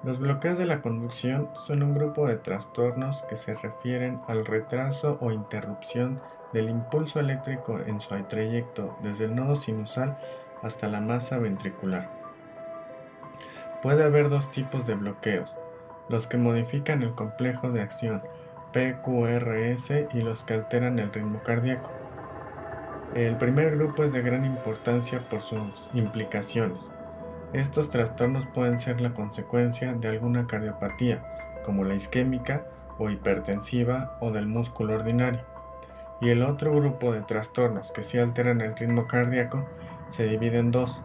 Los bloqueos de la conducción son un grupo de trastornos que se refieren al retraso o interrupción del impulso eléctrico en su trayecto desde el nodo sinusal hasta la masa ventricular. Puede haber dos tipos de bloqueos: los que modifican el complejo de acción PQRS y los que alteran el ritmo cardíaco. El primer grupo es de gran importancia por sus implicaciones. Estos trastornos pueden ser la consecuencia de alguna cardiopatía, como la isquémica o hipertensiva o del músculo ordinario. Y el otro grupo de trastornos que sí alteran el ritmo cardíaco se divide en dos: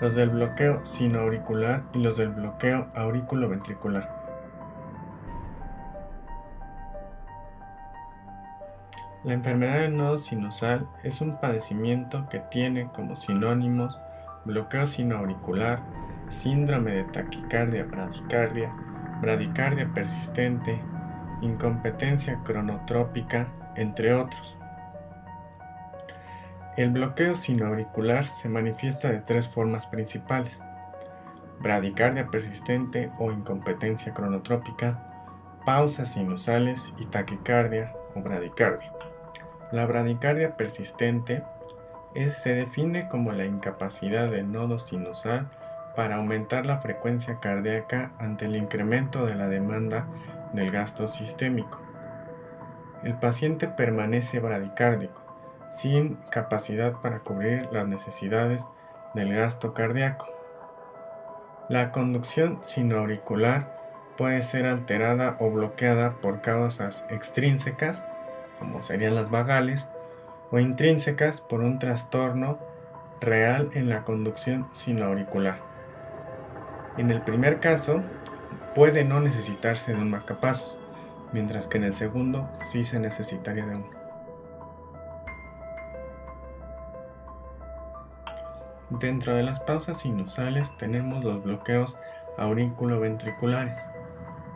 los del bloqueo sinoauricular y los del bloqueo auriculoventricular. La enfermedad del nodo sinusal es un padecimiento que tiene como sinónimos bloqueo sinoauricular, síndrome de taquicardia bradicardia, bradicardia persistente, incompetencia cronotrópica, entre otros. El bloqueo sinoauricular se manifiesta de tres formas principales: bradicardia persistente o incompetencia cronotrópica, pausas sinusales y taquicardia o bradicardia. La bradicardia persistente se define como la incapacidad del nodo sinusal para aumentar la frecuencia cardíaca ante el incremento de la demanda del gasto sistémico. El paciente permanece bradicárdico, sin capacidad para cubrir las necesidades del gasto cardíaco. La conducción sinoauricular puede ser alterada o bloqueada por causas extrínsecas, como serían las vagales, o intrínsecas por un trastorno real en la conducción sinoauricular. En el primer caso, puede no necesitarse de un marcapasos, mientras que en el segundo sí se necesitaría de uno. Dentro de las pausas sinusales tenemos los bloqueos auriculoventriculares.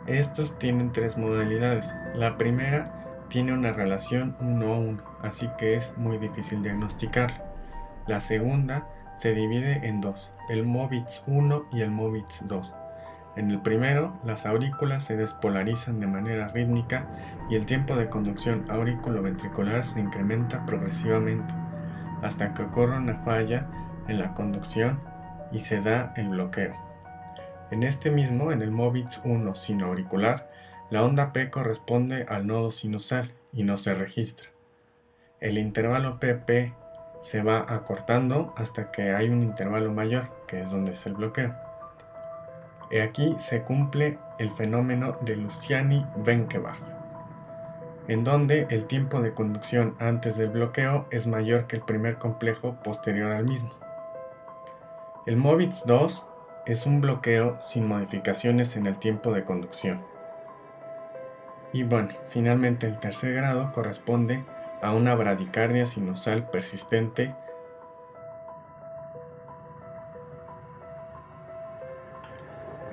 Estos tienen tres modalidades. La primera tiene una relación 1 a 1, así que es muy difícil diagnosticarla. La segunda se divide en dos: el MOVITS 1 y el MOVITS 2. En el primero, las aurículas se despolarizan de manera rítmica y el tiempo de conducción auriculoventricular se incrementa progresivamente hasta que ocurre una falla en la conducción y se da el bloqueo. En este mismo, en el MOVITS 1 sinoauricular, la onda P corresponde al nodo sinusal y no se registra. El intervalo PP se va acortando hasta que hay un intervalo mayor, que es donde es el bloqueo. Aquí se cumple el fenómeno de Luciani-Benkebach, en donde el tiempo de conducción antes del bloqueo es mayor que el primer complejo posterior al mismo. El MOVITS 2 es un bloqueo sin modificaciones en el tiempo de conducción. Y bueno, finalmente el tercer grado corresponde a una bradicardia sinusal persistente.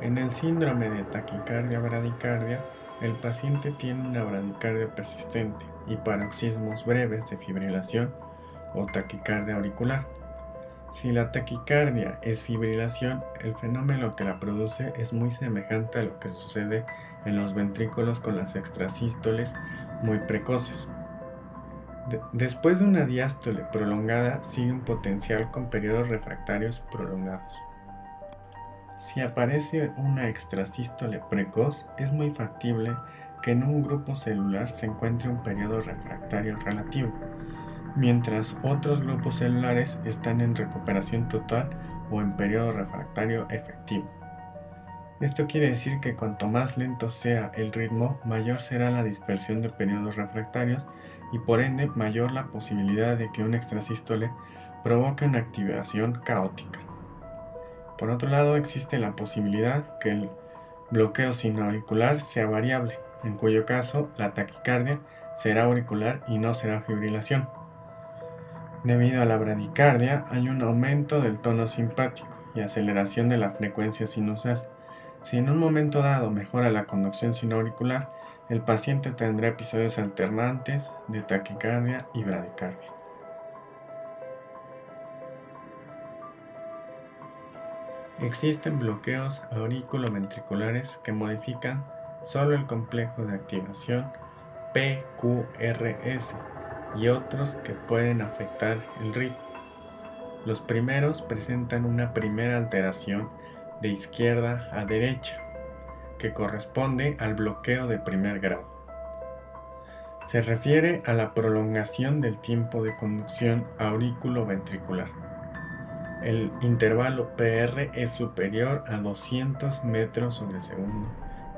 En el síndrome de taquicardia-bradicardia, el paciente tiene una bradicardia persistente y paroxismos breves de fibrilación o taquicardia auricular. Si la taquicardia es fibrilación, el fenómeno que la produce es muy semejante a lo que sucede en los ventrículos con las extrasístoles muy precoces. Después de una diástole prolongada, sigue un potencial con periodos refractarios prolongados. Si aparece una extrasístole precoz, es muy factible que en un grupo celular se encuentre un periodo refractario relativo, mientras otros grupos celulares están en recuperación total o en periodo refractario efectivo. Esto quiere decir que cuanto más lento sea el ritmo, mayor será la dispersión de periodos refractarios y por ende mayor la posibilidad de que un extrasístole provoque una activación caótica. Por otro lado, existe la posibilidad que el bloqueo sinoauricular sea variable, en cuyo caso la taquicardia será auricular y no será fibrilación. Debido a la bradicardia, hay un aumento del tono simpático y aceleración de la frecuencia sinusal. Si en un momento dado mejora la conducción sinoauricular, el paciente tendrá episodios alternantes de taquicardia y bradicardia. Existen bloqueos auriculoventriculares que modifican solo el complejo de activación PQRS y otros que pueden afectar el ritmo. Los primeros presentan una primera alteración de izquierda a derecha, que corresponde al bloqueo de primer grado. Se refiere a la prolongación del tiempo de conducción auriculoventricular. El intervalo PR es superior a 200 metros sobre segundo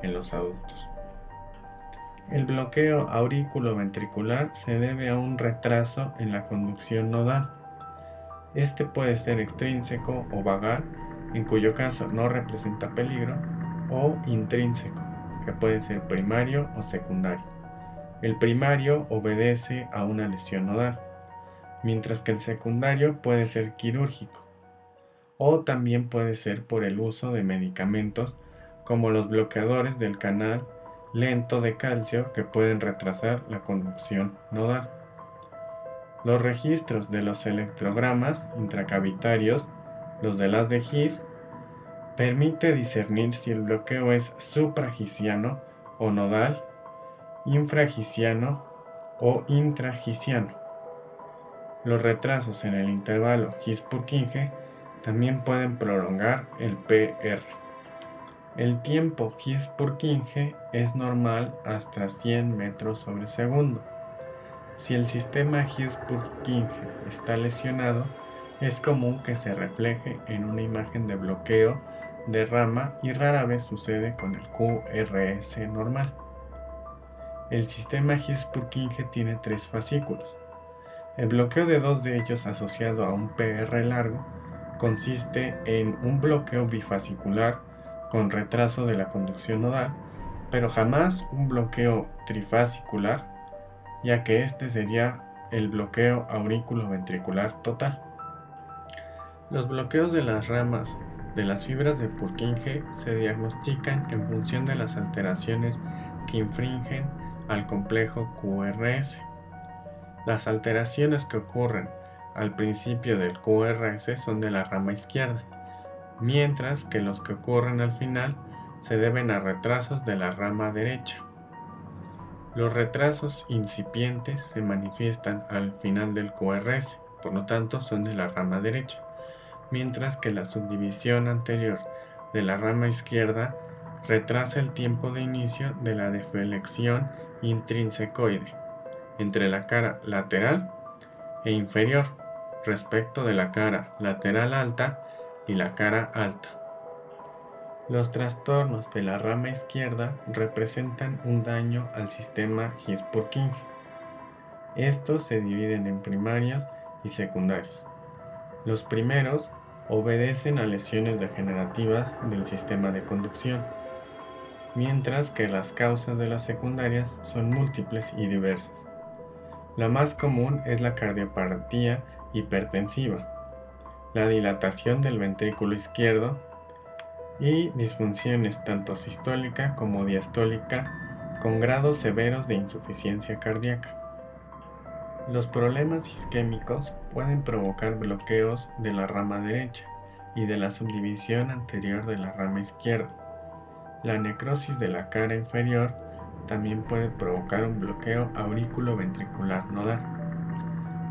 en los adultos. El bloqueo auriculoventricular se debe a un retraso en la conducción nodal. Este puede ser extrínseco o vagal, en cuyo caso no representa peligro, o intrínseco, que puede ser primario o secundario. El primario obedece a una lesión nodal, mientras que el secundario puede ser quirúrgico, o también puede ser por el uso de medicamentos como los bloqueadores del canal lento de calcio que pueden retrasar la conducción nodal. Los registros de los electrogramas intracavitarios, los del haz de His, permite discernir si el bloqueo es supragisiano o nodal, infragisiano o intragisiano. Los retrasos en el intervalo His-Purkinje también pueden prolongar el PR. El tiempo His-Purkinje es normal hasta 100 metros sobre segundo. Si el sistema His-Purkinje está lesionado, es común que se refleje en una imagen de bloqueo de rama y rara vez sucede con el QRS normal. El sistema His-Purkinje tiene 3 fascículos. El bloqueo de 2 de ellos asociado a un PR largo consiste en un bloqueo bifascicular con retraso de la conducción nodal, pero jamás un bloqueo trifascicular, ya que este sería el bloqueo auriculoventricular total. Los bloqueos de las ramas de las fibras de Purkinje se diagnostican en función de las alteraciones que infringen al complejo QRS. Las alteraciones que ocurren al principio del QRS son de la rama izquierda, mientras que los que ocurren al final se deben a retrasos de la rama derecha. Los retrasos incipientes se manifiestan al final del QRS, por lo tanto son de la rama derecha, mientras que la subdivisión anterior de la rama izquierda retrasa el tiempo de inicio de la deflexión intrínsecoide entre la cara lateral e inferior respecto de la cara lateral alta y la cara alta. Los trastornos de la rama izquierda representan un daño al sistema His-Purkinje. Estos se dividen en primarios y secundarios. Los primeros obedecen a lesiones degenerativas del sistema de conducción, mientras que las causas de las secundarias son múltiples y diversas. La más común es la cardiopatía hipertensiva, la dilatación del ventrículo izquierdo y disfunciones tanto sistólica como diastólica con grados severos de insuficiencia cardíaca. Los problemas isquémicos pueden provocar bloqueos de la rama derecha y de la subdivisión anterior de la rama izquierda. La necrosis de la cara inferior también puede provocar un bloqueo auriculoventricular nodal.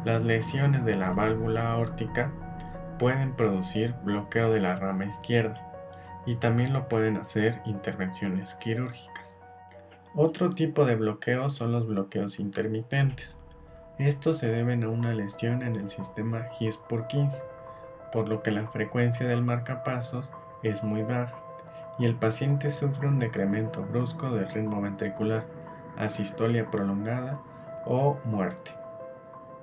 Las lesiones de la válvula aórtica pueden producir bloqueo de la rama izquierda y también lo pueden hacer intervenciones quirúrgicas. Otro tipo de bloqueos son los bloqueos intermitentes. Estos se deben a una lesión en el sistema His-Purkinje, por lo que la frecuencia del marcapasos es muy baja y el paciente sufre un decremento brusco del ritmo ventricular, asistolia prolongada o muerte.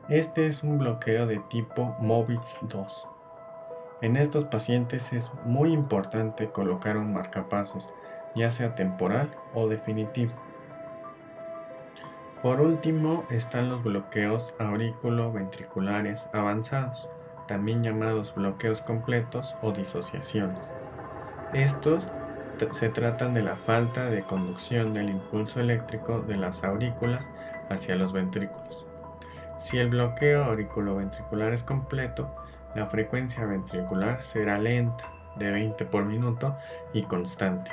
Este es un bloqueo de tipo Mobitz 2. En estos pacientes es muy importante colocar un marcapasos, ya sea temporal o definitivo. Por último están los bloqueos auriculoventriculares avanzados, también llamados bloqueos completos o disociaciones. Estos se tratan de la falta de conducción del impulso eléctrico de las aurículas hacia los ventrículos. Si el bloqueo auriculoventricular es completo, la frecuencia ventricular será lenta, de 20 por minuto y constante.